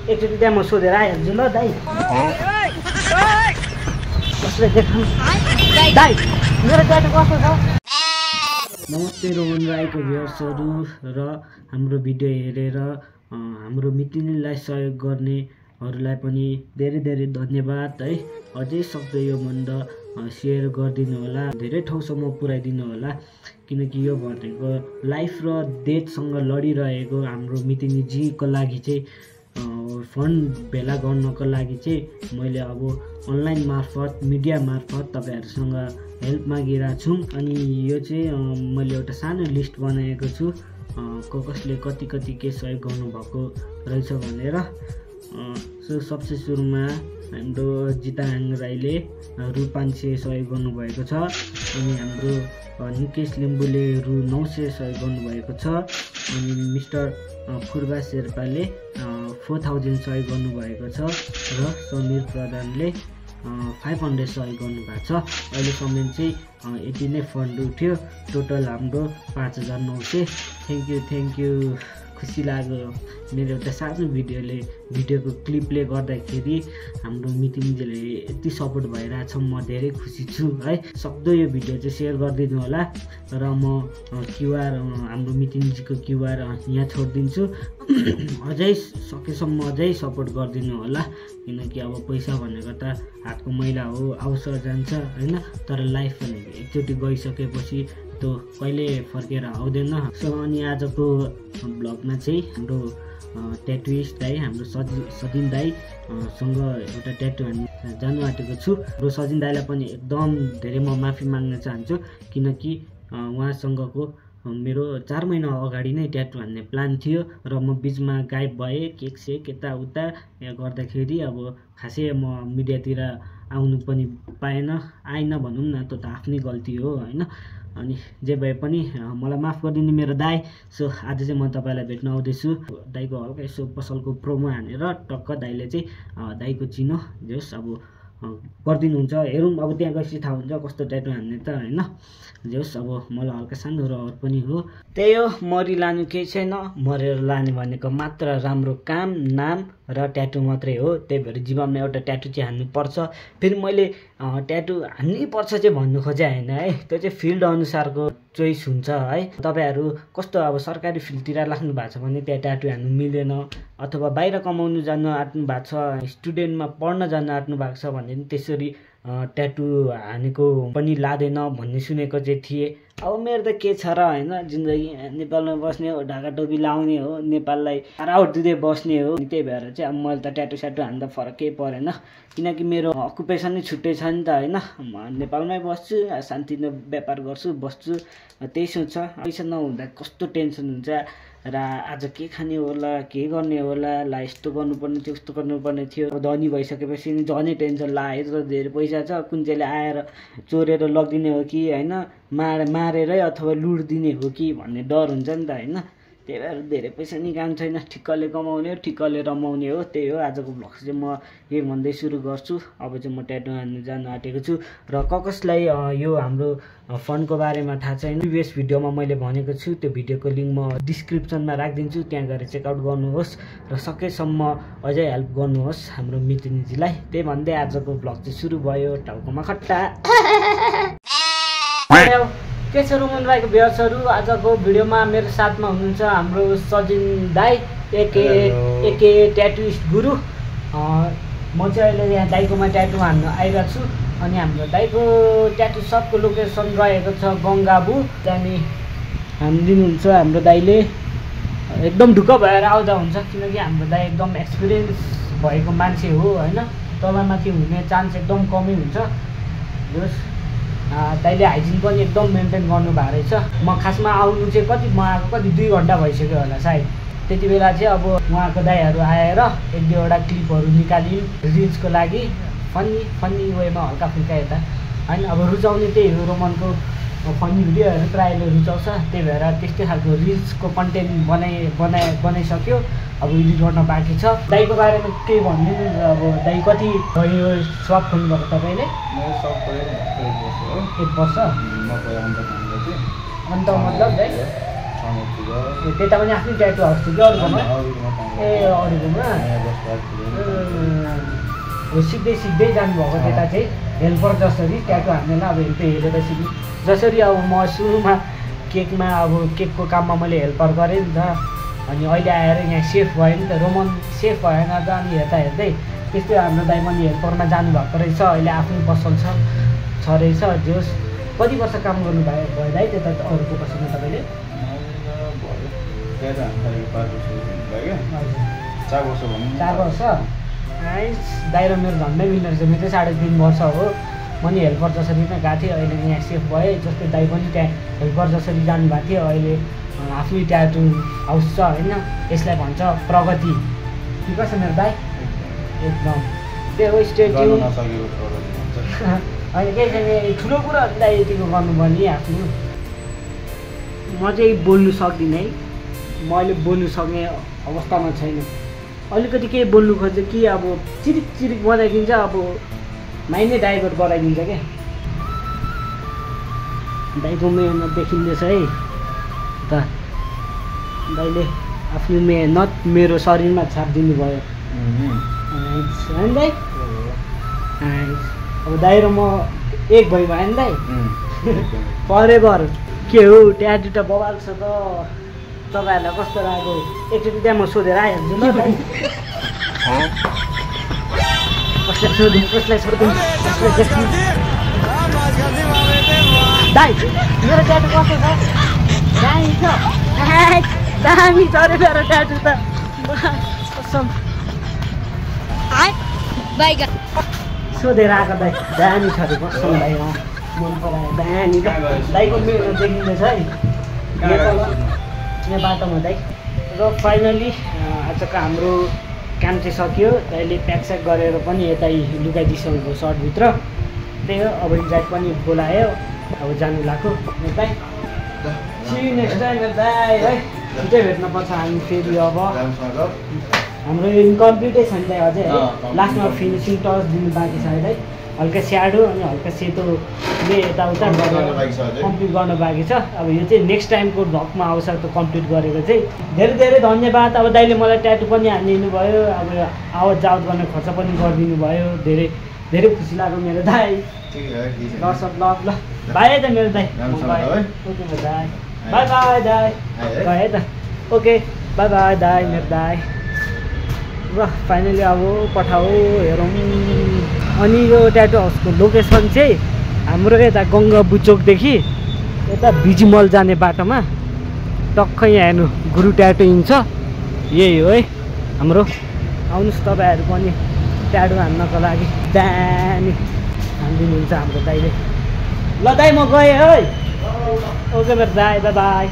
एकचोटि त्यहाँ म सोधेर आइहाल्छु ल दाइ। कसले देखाउँ दाइ मेरो ट्याटु कस्तो छ? नमस्ते रोहन राईको भ्युअर्सहरू र हाम्रो भिडियो हेरेर हाम्रो मितिनीलाई सहयोग गर्नेहरूलाई पनि धेरै धेरै धन्यवाद है। अझै सक्दो यो भन्दा सेयर गरिदिनु होला, धेरै ठाउँसम्म पुर्याइदिनु होला, किनकि यो भनेको लाइफ र डेथसँग लडिरहेको हाम्रो मितिनीजीको लागि चाहिँ फन्ड भेला गर्नको लागि चाहिँ मैले अब अनलाइन मार्फत मिडिया मार्फत तपाईँहरूसँग हेल्प मागिरहेको छु। अनि यो चाहिँ मैले एउटा सानो लिस्ट बनाएको छु कसले कति कति के सहयोग गर्नुभएको रहेछ भनेर। सो सबसे सुरुमा हाम्रो जिताङ राईले रु 500 सहयोग गर्नुभएको छ। अनि हाम्रो निकेश लिम्बूले रु 900 सहयोग गर्नुभएको छ। अनि मिस्टर फुर्बा शेर्पाले 4000 सहयोग गर्नुभएको छ र समीर प्रधानले 500 सहयोग गर्नुभएको छ। अहिलेसम्म चाहिँ यति नै फन्ड उठ्यो, टोटल हाम्रो 5900। Thank you. खुसी लाग्यो मेरो एउटा सानो भिडियोको क्लिपले गर्दाखेरि हाम्रो मितिनीजीले यति सपोर्ट भइरहेछ, म धेरै खुसी छु है। सक्दो यो भिडियो चाहिँ सेयर गरिदिनु होला र म क्युआर हाम्रो मितिनीजीको क्युआर यहाँ छोडिदिन्छु। अझै सकेसम्म अझै सपोर्ट गरिदिनु होला, किनकि अब पैसा भनेको त हातको मैला हो, आउँछ जान्छ होइन, तर लाइफ भनेको एकचोटि गइसकेपछि त्यो कहिले फर्केर आउँदैन। सो अनि आजको ब्लगमा चाहिँ हाम्रो ट्याटुइस्ट दाई हाम्रो सजिन दाई सँग एउटा ट्याटु हान्नु जानु आँटेको छु। र सजिन दाईलाई पनि एकदम धेरै म माफी माग्न चाहन्छु, किनकि उहाँसँगको मेरो 4 महिना अगाडि नै ट्याटु हान्ने प्लान थियो र म बिचमा गायब भएँ, केक सेक यताउता गर्दाखेरि अब खासै म मिडियातिर आउनु पनि आएन भनौँ न, त्यो त आफ्नै गल्ती हो होइन। अनि जे भए पनि मलाई माफ गरिदिनु मेरो दाई। सो आज चाहिँ म तपाईँलाई भेट्न आउँदैछु। दाईको हल्का यसो पसलको प्रोमो हानेर टक्क दाईले चाहिँ दाईको चिनो जोस् अब गरिदिनुहुन्छ। हेरौँ अब त्यहाँ गएपछि थाहा हुन्छ कस्तो ट्याटु हान्ने त होइन। जोस् अब मलाई हल्का सानो रहर पनि हो। त्यही हो, मरि लानु केही छैन, मरेर लाने भनेको मात्र राम्रो काम नाम र ट्याटु मात्रै हो। त्यही भएर जीवनमा एउटा ट्याटु चाहिँ हान्नुपर्छ। फेरि मैले ट्याटु हान्नै पर्छ चाहिँ भन्नु खोजेँ होइन है, त्यो चाहिँ फिल्ड अनुसारको चोइस हुन्छ है। तपाईँहरू कस्तो अब सरकारी फिल्डतिर लाग्नु भएको छ भने त्यहाँ ट्याटु हान्नु मिलेन, अथवा बाहिर कमाउनु जानु आँट्नु भएको छ, स्टुडेन्टमा पढ्न जानु आँट्नु भएको छ भने त्यसरी ट्याटु हानेको पनि लाँदैन भन्ने सुनेको चाहिँ थिएँ। अब मेरो त के छ र होइन, जिन्दगी नेपालमा बस्ने हो, ढाका टोपी लाउने हो, नेपाललाई राउट दिँदै बस्ने हो। त्यही भएर चाहिँ अब मैले त ट्याटु स्याटु हान्दा फरक केही परेन, किनकि मेरो अकुपेसनै छुट्टै छ नि त होइन। म नेपालमै बस्छु, शान्तिले व्यापार गर्छु बस्छु, त्यही सोच। पैसा नहुँदा कस्तो टेन्सन हुन्छ र आज के खाने होला, के गर्ने होला, ला यस्तो गर्नुपर्ने थियो उस्तो गर्नुपर्ने थियो। अब धनी भइसकेपछि झनै टेन्सन ला, यत्रो धेरै पैसा छ, कुन चाहिँले आएर चोरेर लगिदिने हो कि होइन, मारेरै अथवा लुट दिने हो कि भन्ने डर हुन्छ नि त होइन। त्यही भएर धेरै पैसा निकाल्नु छैन, ठिक्कले कमाउने हो, ठिक्कले रमाउने हो। त्यही हो, आजको भ्लग चाहिँ म यही भन्दै सुरु गर्छु। अब चाहिँ म ट्याटु हान्नु जानु आँटेको छु र कसलाई यो हाम्रो फन्डको बारेमा थाहा छैन, प्रिभियस भिडियोमा मैले भनेको छु, त्यो भिडियोको लिङ्क म डिस्क्रिप्सनमा राखिदिन्छु, त्यहाँ गएर चेकआउट गर्नुहोस् र सकेसम्म अझै हेल्प गर्नुहोस् हाम्रो मितिनीजीलाई। त्यही भन्दै आजको भ्लग चाहिँ सुरु भयो। टाउकोमा खट्टा के छ रोमन राईको भ्युअर्सहरू, आजको भिडियोमा मेरो साथमा हुनुहुन्छ हाम्रो सजिन दाई एके ट्याटुइस्ट गुरु। म चाहिँ अहिले यहाँ दाईकोमा ट्याटु हान्नु आइरहेको छु। अनि हाम्रो दाईको ट्याटु सबको लोकेसन रहेको छ गङ्गाबु, त्यहाँनिर हानिदिनुहुन्छ हाम्रो दाईले। एकदम ढुक्क भएर आउँदा हुन्छ, किनकि हाम्रो दाई एकदम एक्सपिरियन्स भएको मान्छे हो होइन, तलमाथि हुने चान्स एकदम कमै हुन्छ। दाइले हाइजिन पनि एकदम मेन्टेन गर्नुभएको रहेछ। म खासमा आउनु चाहिँ म आएको कति 2 घन्टा भइसक्यो होला सायद। त्यति बेला चाहिँ अब उहाँको दाइहरू आएर 1-2वटा क्लिपहरू निकाल्यौँ रिल्सको लागि, फनी वेमा हल्का फुल्का यता होइन। अब रुचाउने त्यही हो, रोमनको फनी भिडियोहरू प्रायःले रुचाउँछ, त्यही भएर त्यस्तै खालको रिल्सको कन्टेन्ट बनाइसक्यो। अब एडिट गर्न बाँकी छ। दाईको बारेमा केही भनिदिनु, अब दाई कति भयो सप खोल्नुभएको तपाईँले? मेरो सप खोलेर 1 वर्ष हो। 1 वर्ष? म पहिला अन्त अन्त मतलब दाइ त्यता पनि आफ्नै ट्याटु हाउस थियो कि अरूकोमा ए अरूकोमा हो सिक्दै सिक्दै जानुभएको त्यता चाहिँ हेल्पर जसरी ट्याटु हान्नेलाई अब हेल्प हेरेर सिक्नु जसरी अब म सुरुमा केकमा अब केकको काममा मैले हेल्पर गरेँ नि त अनि अहिले आएर यहाँ सेफ भयो नि त रोमन सेफ भएन त अनि हेर्दा हेर्दै त्यस्तै हाम्रो दाइ पनि हेल्परमा जानुभएको रहेछ अहिले आफ्नै पसल छ रहेछ जोस् कति वर्ष काम गर्नुभयो भयो दाइ त्यता अरूको पसलमा तपाईँले 4 वर्ष दाइ र मेरो झन्डै मिल्ने रहेछ मेरो चाहिँ 3.5 वर्ष हो म नि हेल्पर जसरी नै गएको थिएँ अहिले यहाँ सेफ भएँ जस्तै दाइ पनि त्यहाँ हेल्पर जसरी जानुभएको थियो अहिले आफ्नै ट्याटु हाउस छ होइन यसलाई भन्छ प्रगति ठिक छ मेरो दाइ एकदम त्यही हो स्टेट्यु होइन केही छैन ठुलो कुरा दाइ यतिको गर्नुपर्ने आफ्नो म चाहिँ बोल्नु सक्दिनँ है म अहिले बोल्नु सक्ने अवस्थामा छैन अलिकति केही बोल्नु खोज्छ कि अब चिरिक चिरिक बनाइदिन्छ अब माइनै डाइभर्ट गराइदिन्छ क्या दाइको मेहनत देखिँदैछ है त दाइले आफ्नो मेहनत मेरो शरीरमा छापिदिनु भयो होइन दाइ अब दाइ र म एक भयो नि दाइ फरेभर के हो ट्याटु त बवाल छ त तपाईँहरूलाई कस्तो लाग्यो एकचोटि त्यहाँ म सोधेर आइहाल्छु ल कसलाई सोधौँ दाइ मेरो ट्याटु कस्तो छ दामी छ दामी छ अरे मेरो ट्याटु त सोधेर आएको दाइ दामी छ अरे कस्तो दाइ मन परायो दामी दाइको मेरो देखिँदैछ है यहाँ बाटोमा दाइ र फाइनली आजको हाम्रो काम चाहिँ सक्यो दाइले प्याकस्याक गरेर पनि यतै लुगाइदिइसकेको सर्टभित्र त्यही हो अब इन्जाइट पनि बोलायो अब जानु लाग्यो दाइ सी नेक्स्ट टाइम दाइ है छिटै भेट्न पर्छ हामी फेरि अब हाम्रो इन्कम्प्लिटै छ नि दाइ अझै है लास्टमा फिनिसिङ टच दिनु बाँकी छ है हल्का स्याडो अनि हल्का सेतोले यताउता कम्प्लिट गर्न बाँकी छ अब यो चाहिँ नेक्स्ट टाइमको भ्लगमा आउँछ त कम्प्लिट गरेको चाहिँ धेरै धेरै धन्यवाद अब दाइले मलाई ट्याटु पनि हानिदिनु भयो अब आवत जावत गर्ने खर्च पनि गरिदिनु भयो धेरै धेरै खुसी लाग्यो मेरो दाइ दर्शक ल बाई है त मेरो दाइ ओके दाइ बाई बाई दाइ है त ओके बाई बाई दाइ मेरो दाइ र फाइनली अब पठाऊ हेरौँ अनि यो ट्याटु हाउसको लोकेसन चाहिँ हाम्रो यता गङ्गा बुचोकदेखि यता बिजिमल जाने बाटोमा टक्कै यहाँ हेर्नु गुरु ट्याटु हिँड्छ यही हो है हाम्रो आउनुहोस् तपाईँहरू पनि ट्याटु हान्नको लागि दामी हानिदिनुहुन्छ हाम्रो दाइले ल दाइ म गएँ है ओके मेरो दाइ बाई बाई